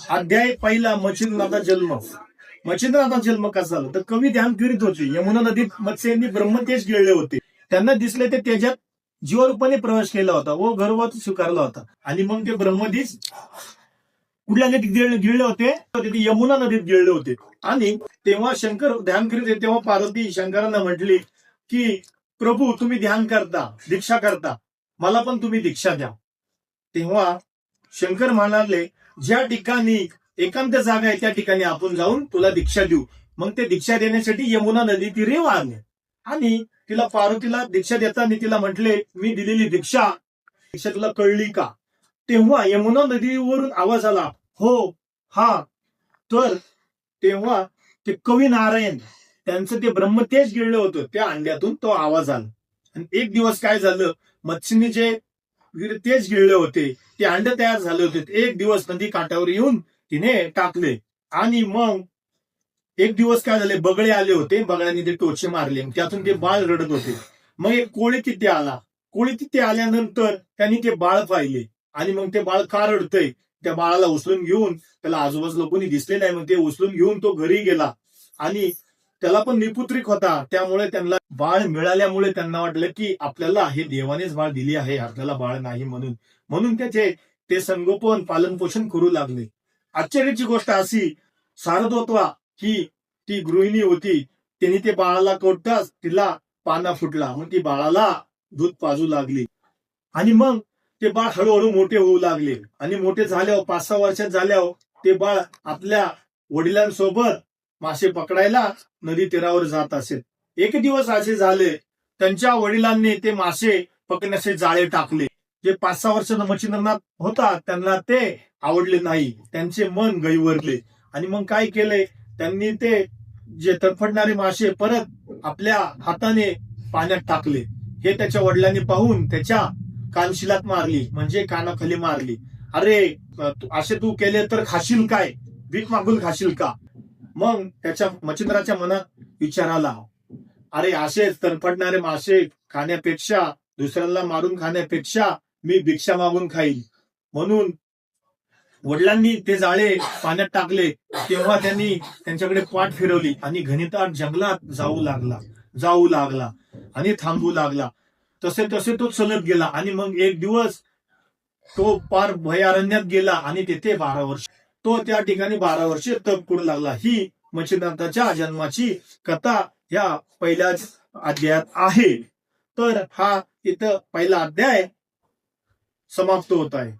अध्याय पहिला, मच्छिंद्रनाथाचा जन्म. मच्छिंद्रनाथाचा जन्म कसा झाला तर कवी ध्यान करीत होते. यमुना नदीत मत्स्यांनी ब्रह्मतेज गिळले होते. त्यांना दिसले ते त्याच्यात जीवरूपाने प्रवेश केला होता व गर्भवत स्वीकारला होता. आणि मग ते ब्रह्मतेज कुठल्या नदीत गिळले होते? ते यमुना नदीत गिळले होते. आणि तेव्हा शंकर ध्यान करीत होते. तेव्हा पार्वती शंकरांना म्हटली की प्रभू तुम्ही ध्यान करता, दीक्षा करता, मला पण तुम्ही दीक्षा द्या. तेव्हा शंकर म्हणाले ज्या ठिकाणी एकांत जागा आहे त्या ठिकाणी आपण जाऊन तुला दीक्षा देऊ. मग ते दीक्षा देण्यासाठी यमुना नदी तीरे वाहले. आणि तिला पार्वतीला दीक्षा देताना तिला म्हटले मी दिलेली दीक्षा तुला कळली का? तेव्हा यमुना नदीवरून आवाज आला, हो हा. तर तेव्हा ते कवी नारायण त्यांचं ते ब्रह्मतेज गिळलं होतं त्या अंड्यातून तो आवाज आला. आणि एक दिवस काय झालं, मच्छीने जे तेज गिळले होते ते अंड तयार झाले होते. एक दिवस नदी काठावर येऊन तिने टाकले. आणि मग एक दिवस काय झाले, बगळे आले होते, बगळ्यांनी ते टोचे मारले, त्यातून ते बाळ रडत होते. मग एक कोळी तिथे आला. कोळी तिथे आल्यानंतर त्यांनी ते बाळ पाहिले. आणि मग ते बाळ का रडतंय त्या बाळाला उचलून घेऊन, त्याला आजूबाजूला कोणी दिसले नाही, मग ते उचलून घेऊन तो घरी गेला. आणि त्याला पण निपुत्रिक होता, त्यामुळे त्यांना बाळ मिळाल्यामुळे त्यांना वाटलं की आपल्याला हे देवानेच बाळ दिली आहे, आपल्याला बाळ नाही म्हणून. म्हणून त्याचे ते संगोपन पालन पोषण करू लागले. आश्चर्याची गोष्ट अशी, शारदोत्वा ही ती गृहिणी होती, त्यांनी ते बाळाला कोटताच तिला पाना फुटला. मग ती बाळाला दूध पाजू लागली. आणि मग ते बाळ हळूहळू मोठे होऊ लागले. आणि मोठे झाल्यावर 5-6 वर्षात झाल्यावर ते बाळ आपल्या वडिलांसोबत मासे पकडायला नदी तीरावर जात असेल. एक दिवस असे झाले, त्यांच्या वडिलांनी ते मासे पकडण्याचे जाळे टाकले. जे 5-6 वर्षाचा मच्छिंद्रनाथ होता त्यांना ते आवडले नाही, त्यांचे मन गैवरले. आणि मग काय केले, त्यांनी ते जे तडफडणारे मासे परत आपल्या हाताने पाण्यात टाकले. हे त्याच्या वडिलांनी पाहून त्याच्या कानशिलात मारली, म्हणजे कानाखाली मारली. अरे असे तू केले तर खाशील काय, भीक मागून खाशील का? मग त्याच्या मच्छिंद्राच्या मनात विचार आला, अरे असे तडफडणारे मासे खाण्यापेक्षा, दुसऱ्याला मारून खाण्यापेक्षा मी भिक्षा मागून खाईल. म्हणून वडिलांनी ते जाळे पाण्यात टाकले. तेव्हा त्यांनी त्यांच्याकडे पाठ फिरवली आणि घनदाट जंगलात जाऊ लागला आणि थांबू लागला. तसे तसे तो चलत गेला. आणि मग एक दिवस तो पार भयारण्यात गेला आणि तिथे 12 वर्ष तो त्या ठिकाणी 12 वर्ष तप करू लागला. ही मच्छिंद्रनाथाच्या जन्माची कथा ह्या पहिल्याच अध्यायात आहे. तर हा इथं पहिला अध्याय समाप्त होत आहे.